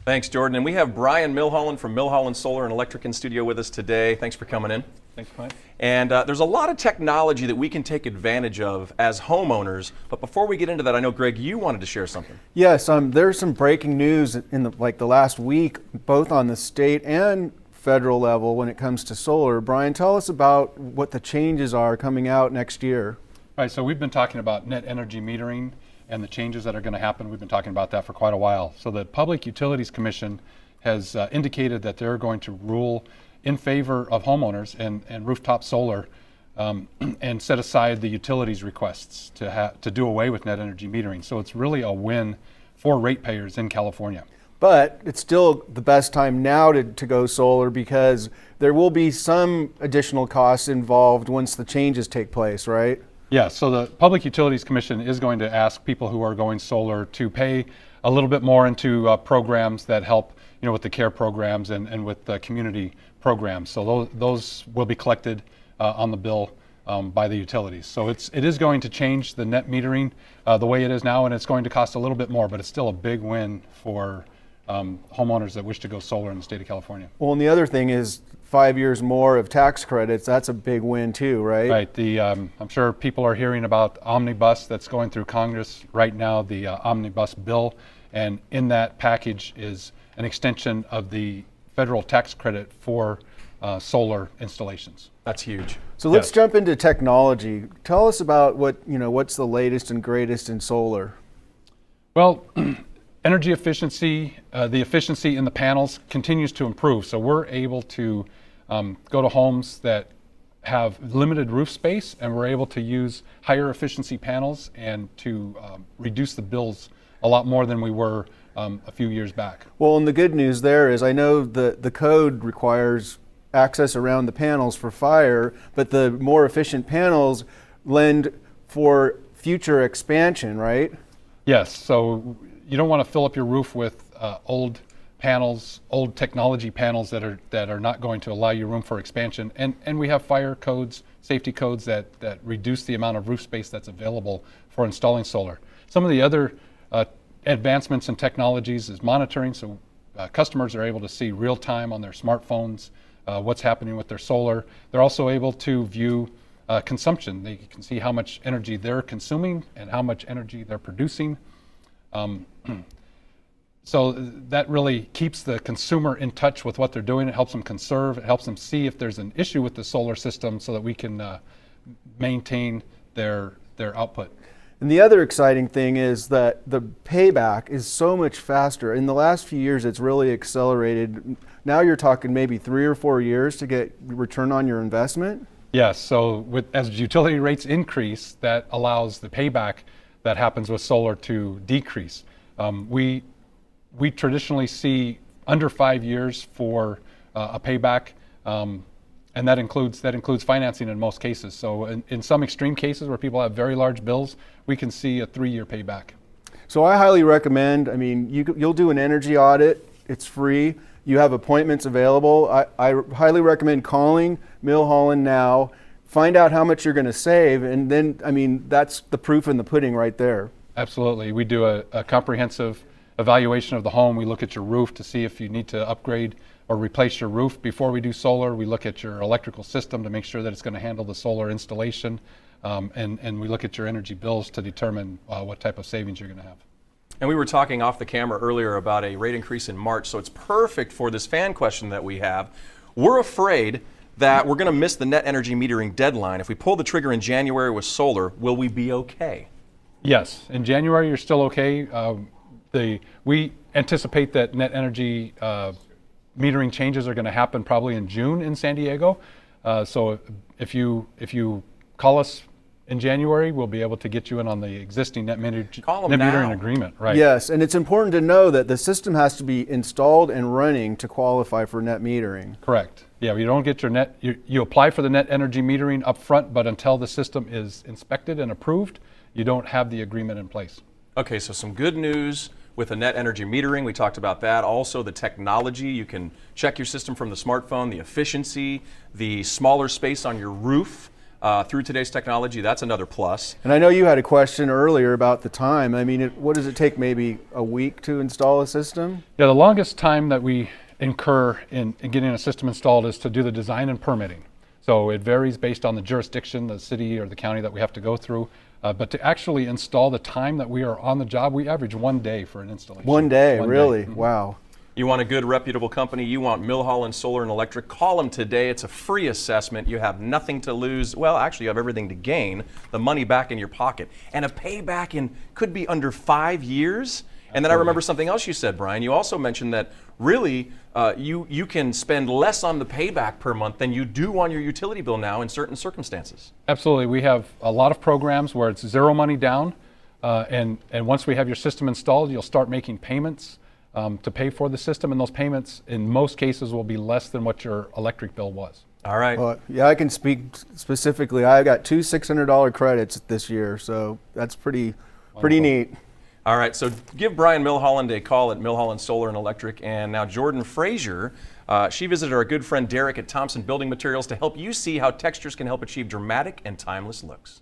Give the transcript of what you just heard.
Thanks, Jordan. And we have Brian Milholland from Milholland Solar and Electric in studio with us today. Thanks for coming in. Thanks, Mike. And there's a lot of technology that we can take advantage of as homeowners. But before we get into that, I know, Greg, you wanted to share something. Yes, there's some breaking news in the last week, both on the state and federal level when it comes to solar. Brian, tell us about what the changes are coming out next year. Right, so we've been talking about net energy metering and the changes that are going to happen. We've been talking about that for quite a while. So the Public Utilities Commission has indicated that they're going to rule in favor of homeowners and rooftop solar and set aside the utilities requests to do away with net energy metering. So it's really a win for ratepayers in California. But it's still the best time now to go solar because there will be some additional costs involved once the changes take place, right? Yeah, so the Public Utilities Commission is going to ask people who are going solar to pay a little bit more into programs that help, with the care programs and with the community programs. So those will be collected on the bill by the utilities. So it is going to change the net metering the way it is now, and it's going to cost a little bit more, but it's still a big win for homeowners that wish to go solar in the state of California. Well, and the other thing is 5 years more of tax credits. That's a big win too, right? Right. I'm sure people are hearing about Omnibus that's going through Congress right now, the Omnibus bill, and in that package is an extension of the federal tax credit for solar installations. That's huge. So let's jump into technology. Tell us about what's the latest and greatest in solar. Well, energy efficiency, the efficiency in the panels continues to improve. So we're able to go to homes that have limited roof space, and we're able to use higher efficiency panels and to reduce the bills a lot more than we were a few years back. Well, and the good news there is I know the code requires access around the panels for fire, but the more efficient panels lend for future expansion, right? Yes, so you don't want to fill up your roof with old panels, old technology panels that are not going to allow you room for expansion. And we have fire codes, safety codes that reduce the amount of roof space that's available for installing solar. Some of the other advancements in technologies is monitoring, so customers are able to see real time on their smartphones what's happening with their solar. They're also able to view consumption. They can see how much energy they're consuming and how much energy they're producing. So that really keeps the consumer in touch with what they're doing. It helps them conserve. It helps them see if there's an issue with the solar system so that we can maintain their output. And the other exciting thing is that the payback is so much faster. In the last few years, it's really accelerated. Now you're talking maybe 3 or 4 years to get return on your investment. Yes, so as utility rates increase, that allows the payback that happens with solar to decrease. We traditionally see under 5 years for a payback, and that includes financing in most cases. So in some extreme cases where people have very large bills, we can see a 3-year payback. So I highly recommend, you'll do an energy audit, it's free, you have appointments available. I highly recommend calling Milholland now, find out how much you're going to save, and then, that's the proof in the pudding right there. Absolutely. We do a comprehensive evaluation of the home. We look at your roof to see if you need to upgrade or replace your roof before we do solar. We look at your electrical system to make sure that it's going to handle the solar installation, and we look at your energy bills to determine what type of savings you're going to have. And we were talking off the camera earlier about a rate increase in March, so it's perfect for this fan question that we have. We're afraid that we're going to miss the net energy metering deadline. If we pull the trigger in January with solar, will we be okay? Yes, in January you're still okay. We anticipate that net energy metering changes are going to happen probably in June in San Diego. So if you call us in January, we'll be able to get you in on the existing net metering agreement. Right. Yes, and it's important to know that the system has to be installed and running to qualify for net metering. Correct. Yeah, you don't get your you apply for the net energy metering up front, but until the system is inspected and approved, you don't have the agreement in place. Okay, so some good news with the net energy metering. We talked about that. Also the technology, you can check your system from the smartphone, the efficiency, the smaller space on your roof. through today's technology, that's another plus. And I know you had a question earlier about the time. I mean, what does it take, maybe a week to install a system? Yeah, the longest time that we incur in getting a system installed is to do the design and permitting. So it varies based on the jurisdiction, the city or the county that we have to go through. But to actually install, the time that we are on the job, we average 1 day for an installation. 1 day, really? Mm-hmm. Wow. You want a good, reputable company, you want Milholland Solar and Electric, call them today. It's a free assessment. You have nothing to lose. Well, actually, you have everything to gain, the money back in your pocket. And a payback in could be under 5 years. And then I remember something else you said, Brian. You also mentioned that really you can spend less on the payback per month than you do on your utility bill now in certain circumstances. Absolutely. We have a lot of programs where it's zero money down. And once we have your system installed, you'll start making payments to pay for the system, and those payments in most cases will be less than what your electric bill was. All right. Well, yeah, I can speak specifically. I got 2 $600 credits this year, so that's pretty neat. All right, so give Brian Milholland a call at Milholland Solar and Electric. And now Jordan Frazier, she visited our good friend Derek at Thompson Building Materials to help you see how textures can help achieve dramatic and timeless looks.